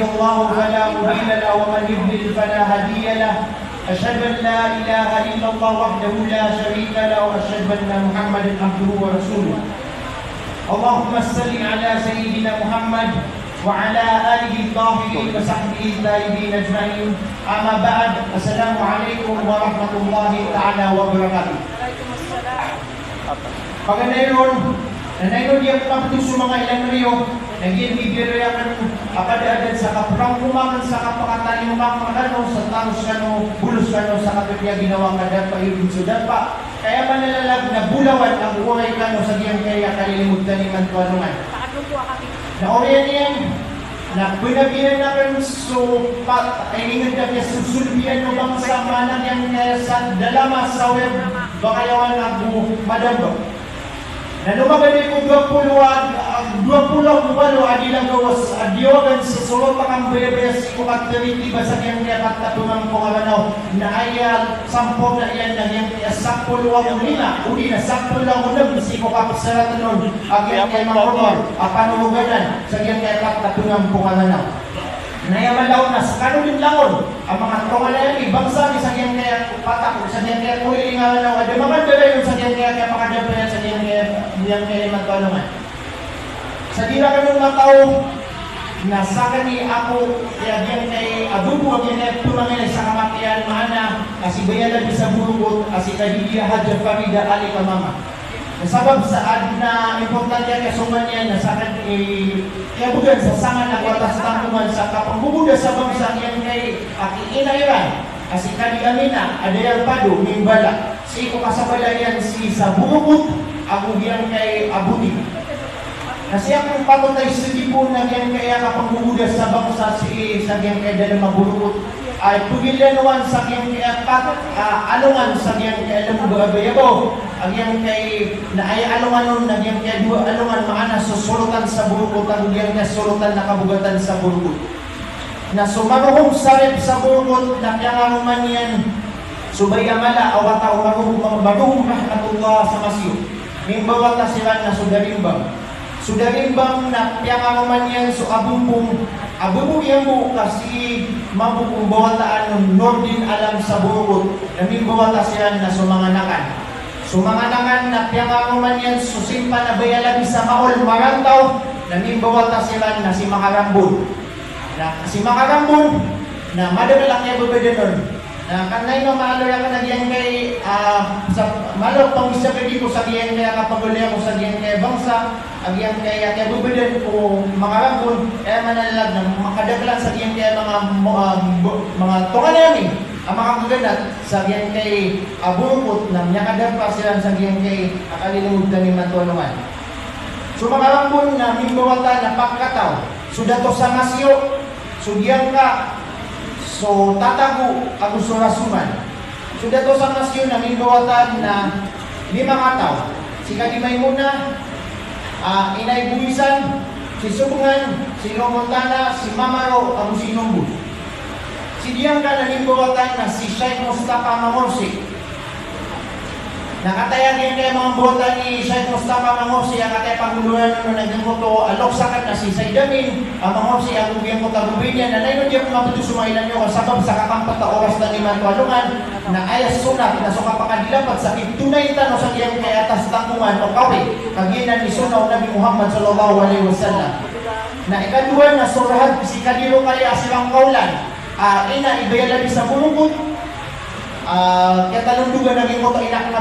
يهدي الله فلا مضل له ومن يضلل فلا هادي له أشهد أن لا إله إلا الله وحده لا شريك له وأشهد أن محمدا عبده ورسوله اللهم صل على سيدنا محمد وعلى آله الطاهرين وصحبه الطيبين أجمعين أما بعد السلام عليكم ورحمة الله تعالى وبركاته. Paganayon, nanayon yung kapatuso mga ilang riyo, naging bibiro yakan apadadan sa kaprang kumakan sa kapakatali umakakano sa taros kano, bulos kano sa kapitya ginawa kadar pa yung sudan pa. Kaya manalalag na bulawan ang buhay kano sa diyang kaya kalilimugdan ni Mantuanungan. Na oriyan yan, na pinabihan namin supat, ay ingin na niya susulbihan ng bangsa manang yang kaya sa dalama sa web, bakayawan na madambang. Na lumagay ko 28 adilang gawas adyogan sa sulot ang bebes ko activity basag yang dapat tatumang pangalaw na ayal sampok na iyan na yang sakpul wang lima uli na sakpul lang unang si ko kapasaratan nun agyan kay mga apanuluganan sa yang dapat tatumang pangalaw nayaman daw na sa kanulin laon ang mga trongalan ibangsa ni sa yang kaya patak sa yang kaya kuling nga na ada mga dala yung sa yang kaya pakadabaya sa yang kaya magtanungan sa dira kanong mga tao na sa kani ako kaya yang kay abubo ang yan tumangin sa kamatian maana kasi bayalan sa burugot kasi kadidiya hadya famida ali ka mama sabab sa na importante kay suman yan na sa kaya bugan sa sangan na watas tangkuman sa kapangbubuda sa bangsa yan kay inairan kasi kanigamina adayal pado mimbala si ko kasabalayan si sa burugot ako yan kay abuti kasi akong patutay sa tipo na yan kaya kapangbubuda sa bangsa si sa yan kay dala maburukot ay pugilanuan sa yan kaya alungan sa yan kaya lumugagabayabo ang yan kay na ay alungan nun na yan kaya dua alungan maana susulutan sa burukot ang yan kaya sulutan na kabugatan sa burukot na sumaruhong sarip sa burukot na kaya man yan subayamala awata maruhong rahmatullah sa masyo mimbawata sila na sudarimbang na kaya man yan so abumbong yan mo kasi mabukong bawataan ng Nordin alam sa burukot na mimbawata sila na sumanganakan na kaya man yan susimpa na bayalabi sa maol marantaw na mimbawata sila na si Makarambon na madagalak niya babadenon na kanay no maalo ya ka nagyan kay sa malo pang isa kay dito sa diyan kaya kapag ko sa diyan kay bangsa agyan kay bubeden ko Makarambon manalag na makadaglan sa diyan kay mga tunga namin ang mga kaganat sa diyan kay burukot na nyakadagpa sila sa diyan kay akalilimugdan ni Mantuanungan so Makarambon na mimbawata na pagkataw so dato sa masyo so diyan ka so tatago ang surasuman so dato sa masyo na mimbawatan na 5 kataw si Kadimay muna Inay Buwisan, si Subungan, si Romontana, si Mamaro, ang Sinumbu. Si Diyang ka nanimbuwatan na si Sheikh Mustafa Mangorsi. Nakatayan din kayo mga buwatan ni Sheikh Mustafa Mangorsi, ang katay pangulunan nung nagdengkoto, aloksakan na si Saydamin, ang Mangorsi, ang bugyan ko tagubin niya, na nainon diyan kumapito sumailan nyo, kasabab sa kakampat na oras na ni Mantuanungan, na ayas sunat, na so kapakadilapat sa tunay tano sa diyang kay atas tangkungan o kawi, kaginan ni Sunaw Nabi Muhammad sallallahu alaihi wasallam. Na ikaduan na surahan, si kadiro kaya silang kaulan, ina ibayalabi sa bulungot, kaya talundugan naging koto inak na